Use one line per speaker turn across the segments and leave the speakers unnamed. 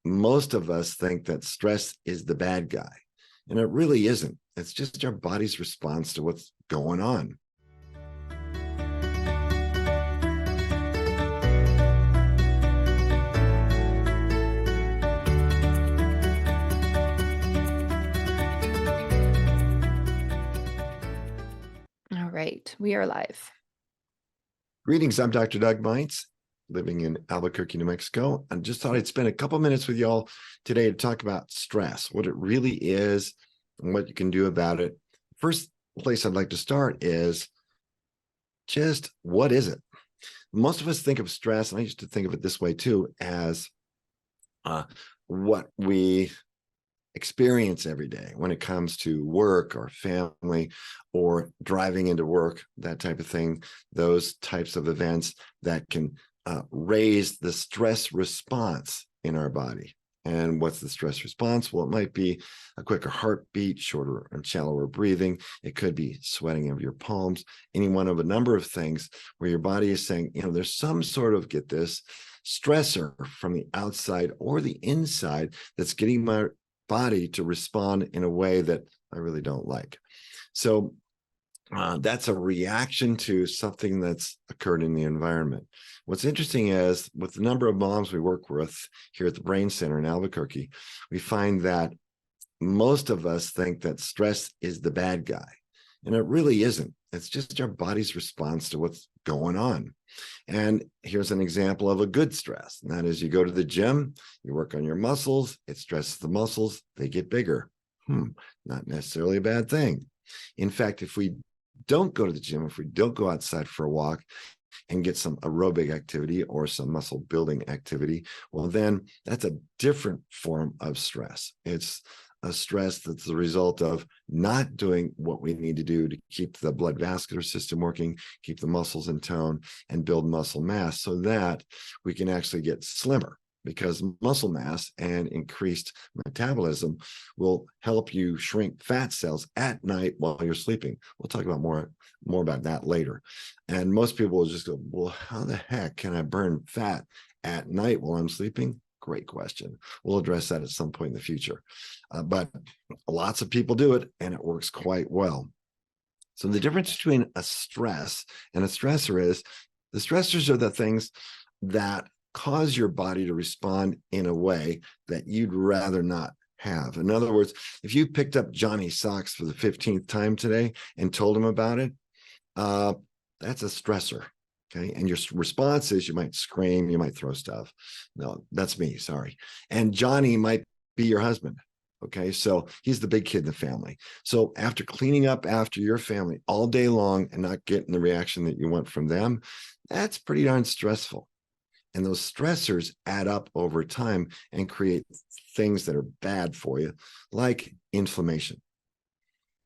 most of us think that stress is the bad guy, and it really isn't. It's just our body's response to what's going on.
All right, we are live.
Greetings, I'm Dr. Doug Meints, living in Albuquerque, New Mexico. I just thought I'd spend a couple minutes with y'all today to talk about stress, what it really is, and what you can do about it. First place I'd like to start is just what is it? Most of us think of stress, and I used to think of it this way too, as what we experience every day when it comes to work or family or driving into work, that type of thing, those types of events that can raise the stress response in our body. And what's the stress response? Well, it might be a quicker heartbeat, shorter and shallower breathing. It could be sweating of your palms, any one of a number of things where your body is saying, there's some sort of, get this, stressor from the outside or the inside that's getting my body to respond in a way that I really don't like. So that's a reaction to something that's occurred in the environment. What's interesting is with the number of moms we work with here at the Brain Center in Albuquerque, we find that most of us think that stress is the bad guy, and it really isn't. It's just our body's response to what's going on. And here's an example of a good stress, and that is you go to the gym, you work on your muscles, it stresses the muscles, they get bigger. Not necessarily a bad thing. In fact, if we don't go to the gym, if we don't go outside for a walk and get some aerobic activity or some muscle building activity, well, then that's a different form of stress. It's a stress that's the result of not doing what we need to do to keep the blood vascular system working, keep the muscles in tone, and build muscle mass so that we can actually get slimmer, because muscle mass and increased metabolism will help you shrink fat cells at night while you're sleeping. We'll talk about more about that later. And most people will just go, well, how the heck can I burn fat at night while I'm sleeping? Great question. We'll address that at some point in the future. But lots of people do it, and it works quite well. So the difference between a stress and a stressor is the stressors are the things that cause your body to respond in a way that you'd rather not have. In other words, if you picked up Johnny's socks for the 15th time today and told him about it, that's a stressor. Okay. And your response is you might scream, you might throw stuff. No, that's me. Sorry. And Johnny might be your husband. Okay. So he's the big kid in the family. So after cleaning up after your family all day long and not getting the reaction that you want from them, that's pretty darn stressful. And those stressors add up over time and create things that are bad for you, like inflammation.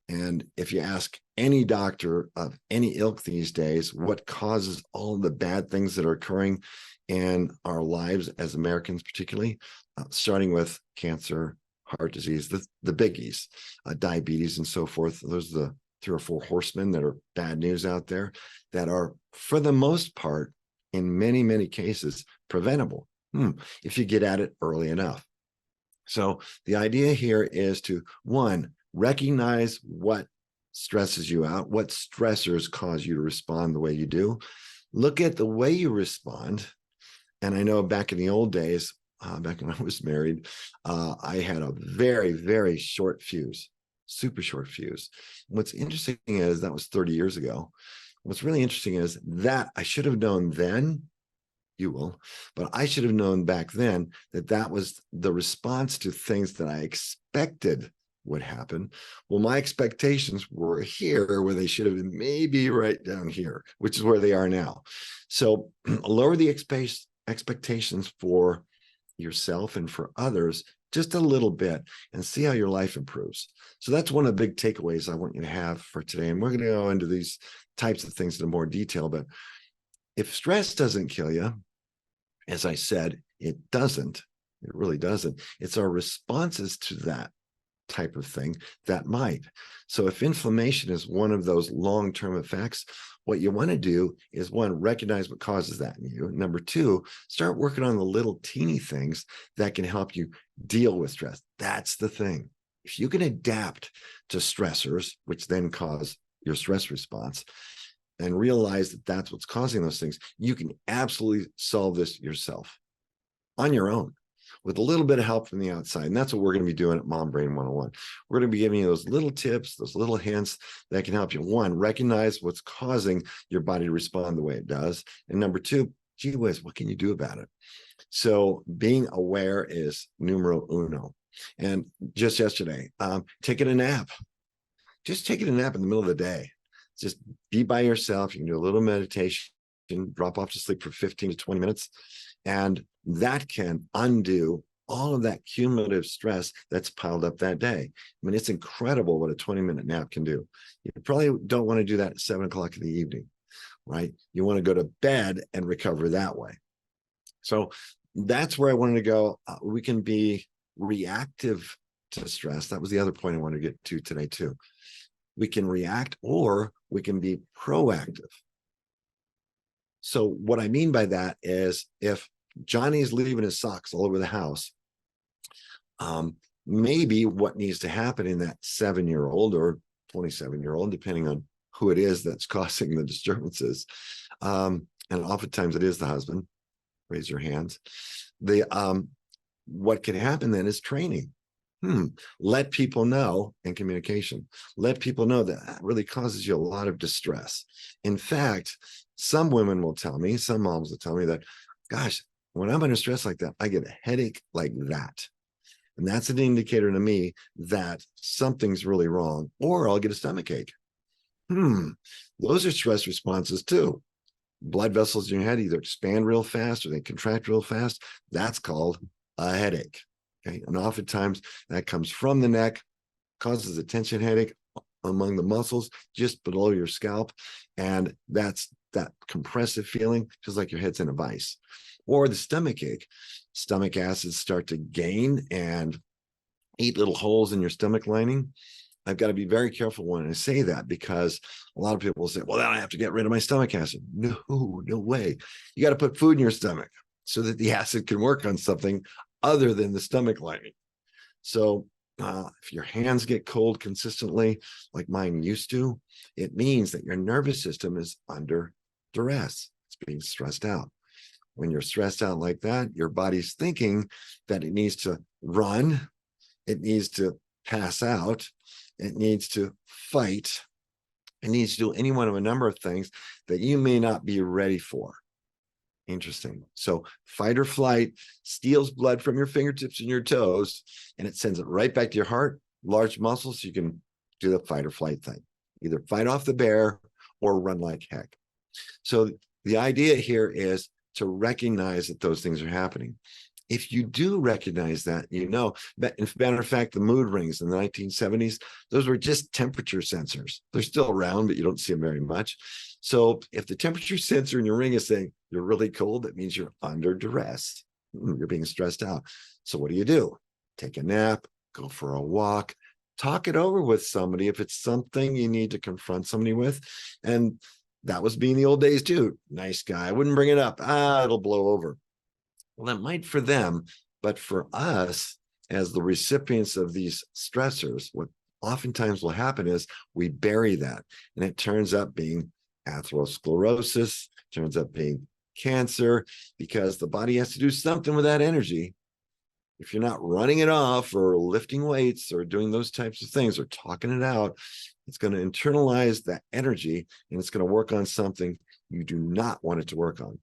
And if you ask any doctor of any ilk these days, what causes all the bad things that are occurring in our lives as Americans, particularly, starting with cancer, heart disease, the biggies, diabetes, and so forth. Those are the 3 or 4 horsemen that are bad news out there that are, for the most part, in many, many cases, preventable if you get at it early enough. So the idea here is to, one, recognize what stresses you out, what stressors cause you to respond the way you do. Look at the way you respond. And I know back in the old days, back when I was married, I had a very, very short fuse, super short fuse. What's interesting is that was 30 years ago. What's really interesting is that I should have known then, you will, but I should have known back then that that was the response to things that I expected would happen. Well, my expectations were here where they should have been maybe right down here, which is where they are now. So lower the expectations for yourself and for others just a little bit and see how your life improves. So that's one of the big takeaways I want you to have for today. And we're going to go into these types of things in more detail. But if stress doesn't kill you, as I said, it doesn't. It really doesn't. It's our responses to that type of thing that might. So if inflammation is one of those long-term effects, what you want to do is, one, recognize what causes that in you. Number two, start working on the little teeny things that can help you deal with stress. That's the thing. If you can adapt to stressors, which then cause your stress response, and realize that that's what's causing those things, you can absolutely solve this yourself on your own with a little bit of help from the outside. And that's what we're going to be doing at Mom Brain 101. We're going to be giving you those little tips, those little hints that can help you, one, recognize what's causing your body to respond the way it does. And number two, gee whiz, what can you do about it? So being aware is numero uno. And just yesterday, taking a nap, just taking a nap in the middle of the day. Just be by yourself. You can do a little meditation, drop off to sleep for 15 to 20 minutes. And that can undo all of that cumulative stress that's piled up that day. I mean, it's incredible what a 20-minute nap can do. You probably don't want to do that at 7 o'clock in the evening, right? You want to go to bed and recover that way. So that's where I wanted to go. We can be reactive to stress. That was the other point I wanted to get to today too. We can react, or we can be proactive. So what I mean by that is, if Johnny's leaving his socks all over the house, maybe what needs to happen in that 7-year-old or 27-year-old, depending on who it is that's causing the disturbances, and oftentimes it is the husband, raise your hands, what can happen then is training. Let people know, in communication, let people know that really causes you a lot of distress. In fact, some women will tell me, some moms will tell me that, gosh, when I'm under stress like that, I get a headache like that. And that's an indicator to me that something's really wrong, or I'll get a stomach ache. Those are stress responses too. Blood vessels in your head either expand real fast or they contract real fast. That's called a headache. Okay. And oftentimes that comes from the neck, causes a tension headache among the muscles just below your scalp. And that's that compressive feeling, just like your head's in a vice. Or the stomach ache. Stomach acids start to gain and eat little holes in your stomach lining. I've got to be very careful when I say that, because a lot of people will say, well, then I have to get rid of my stomach acid. No way. You got to put food in your stomach so that the acid can work on something other than the stomach lining. So if your hands get cold consistently, like mine used to, it means that your nervous system is under duress. It's being stressed out. When you're stressed out like that, your body's thinking that it needs to run, it needs to pass out, it needs to fight, it needs to do any one of a number of things that you may not be ready for. Interesting. So fight or flight steals blood from your fingertips and your toes, and it sends it right back to your heart, large muscles, so you can do the fight or flight thing. Either fight off the bear or run like heck. So the idea here is to recognize that those things are happening. If you do recognize that, matter of fact, the mood rings in the 1970s, those were just temperature sensors. They're still around, but you don't see them very much. So if the temperature sensor in your ring is saying you're really cold, that means you're under duress. You're being stressed out. So what do? Take a nap, go for a walk, talk it over with somebody if it's something you need to confront somebody with. And that was being the old days too. Nice guy. I wouldn't bring it up. It'll blow over. Well, that might for them, but for us as the recipients of these stressors, what oftentimes will happen is we bury that, and it turns up being atherosclerosis, turns up being cancer, because the body has to do something with that energy. If you're not running it off or lifting weights or doing those types of things or talking it out, it's going to internalize that energy, and it's going to work on something you do not want it to work on.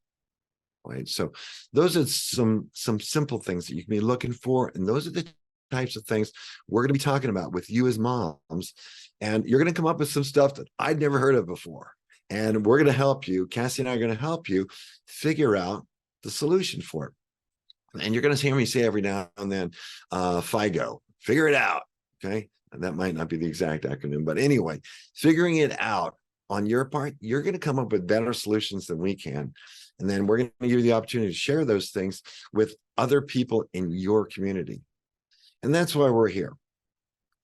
Right. So those are some simple things that you can be looking for. And those are the types of things we're going to be talking about with you as moms. And you're going to come up with some stuff that I'd never heard of before. And we're going to help you. Cassie and I are going to help you figure out the solution for it. And you're going to hear me say every now and then, FIGO, figure it out. Okay. And that might not be the exact acronym, but anyway, figuring it out on your part, you're going to come up with better solutions than we can. And then we're going to give you the opportunity to share those things with other people in your community. And that's why we're here.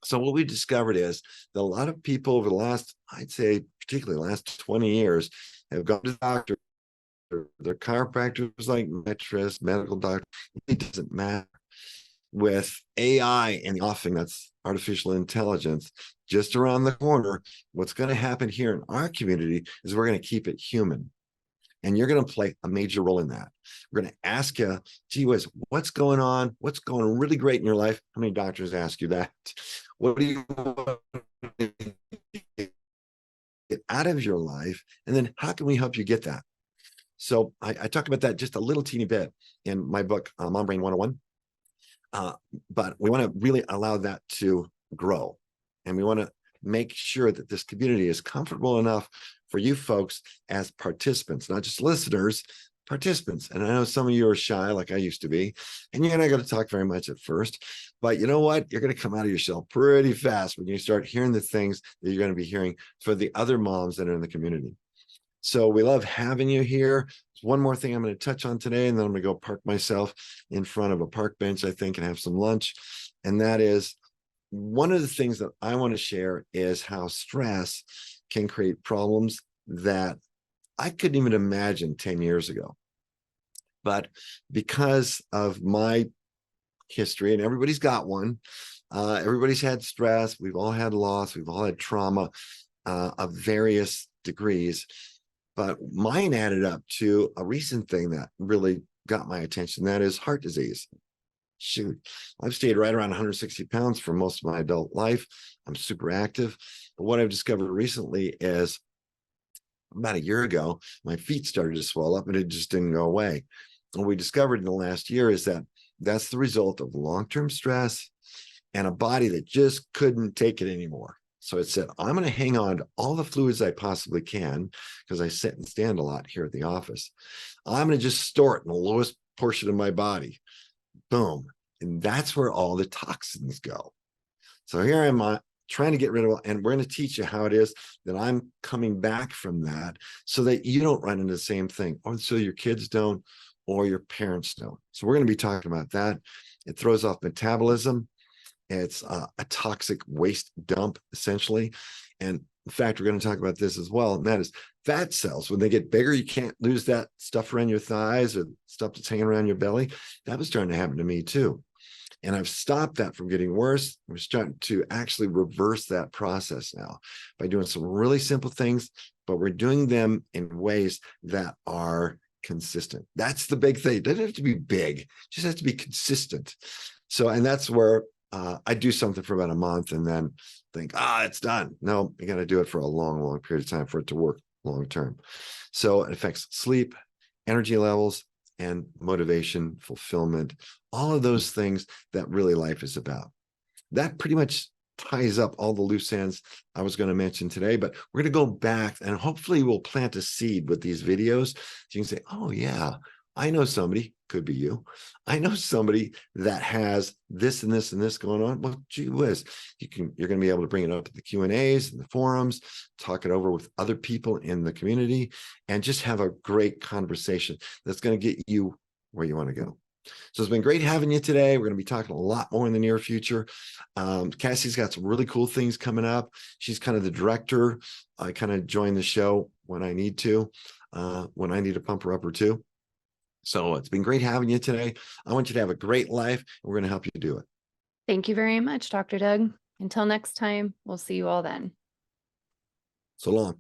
So what we discovered is that a lot of people over the last, I'd say, particularly the last 20 years, have gone to the doctor. Their chiropractor was like metrist, medical doctor. It doesn't matter. With AI and the offing, that's artificial intelligence, just around the corner, what's going to happen here in our community is we're going to keep it human. And you're going to play a major role in that. We're going to ask you, gee whiz, what's going on? What's going really great in your life? How many doctors ask you that? What do you want to get out of your life? And then how can we help you get that? So I talk about that just a little teeny bit in my book, Mom Brain 101. But we want to really allow that to grow. And we want to make sure that this community is comfortable enough for you folks as participants, not just listeners, participants. And I know some of you are shy, like I used to be, and you're not going to talk very much at first. But you know what? You're going to come out of your shell pretty fast when you start hearing the things that you're going to be hearing for the other moms that are in the community. So we love having you here. There's one more thing I'm going to touch on today, and then I'm going to go park myself in front of a park bench, I think, and have some lunch. And that is one of the things that I want to share is how stress can create problems that I couldn't even imagine 10 years ago. But because of my history, and everybody's got one, everybody's had stress. We've all had loss. We've all had trauma of various degrees. But mine added up to a recent thing that really got my attention. That is heart disease. Shoot, I've stayed right around 160 pounds for most of my adult life. I'm super active. But what I've discovered recently is about a year ago, my feet started to swell up and it just didn't go away. And what we discovered in the last year is that that's the result of long-term stress and a body that just couldn't take it anymore. So it said, I'm going to hang on to all the fluids I possibly can because I sit and stand a lot here at the office. I'm going to just store it in the lowest portion of my body. Boom. And that's where all the toxins go. So here I'm trying to get rid of it. And we're going to teach you how it is that I'm coming back from that so that you don't run into the same thing, or so your kids don't, or your parents don't. So we're going to be talking about that. It throws off metabolism. It's a toxic waste dump, essentially. And in fact, we're going to talk about this as well. And that is fat cells. When they get bigger, you can't lose that stuff around your thighs or stuff that's hanging around your belly. That was starting to happen to me too. And I've stopped that from getting worse. We're starting to actually reverse that process now by doing some really simple things, but we're doing them in ways that are consistent. That's the big thing. It doesn't have to be big, it just has to be consistent. So, and that's where I do something for about a month and then think, it's done. No, you got to do it for a long, long period of time for it to work long term. So it affects sleep, energy levels, and motivation, fulfillment, all of those things that really life is about. That pretty much ties up all the loose ends I was going to mention today, but we're going to go back and hopefully we'll plant a seed with these videos. So you can say, oh yeah, I know somebody, could be you. I know somebody that has this and this and this going on. Well, gee whiz, you're going to be able to bring it up at the Q&As and the forums, talk it over with other people in the community, and just have a great conversation that's going to get you where you want to go. So it's been great having you today. We're going to be talking a lot more in the near future. Cassie's got some really cool things coming up. She's kind of the director. I kind of join the show when I need to pump her up or two. So it's been great having you today. I want you to have a great life, and we're going to help you do it.
Thank you very much, Dr. Doug. Until next time, we'll see you all then.
So long.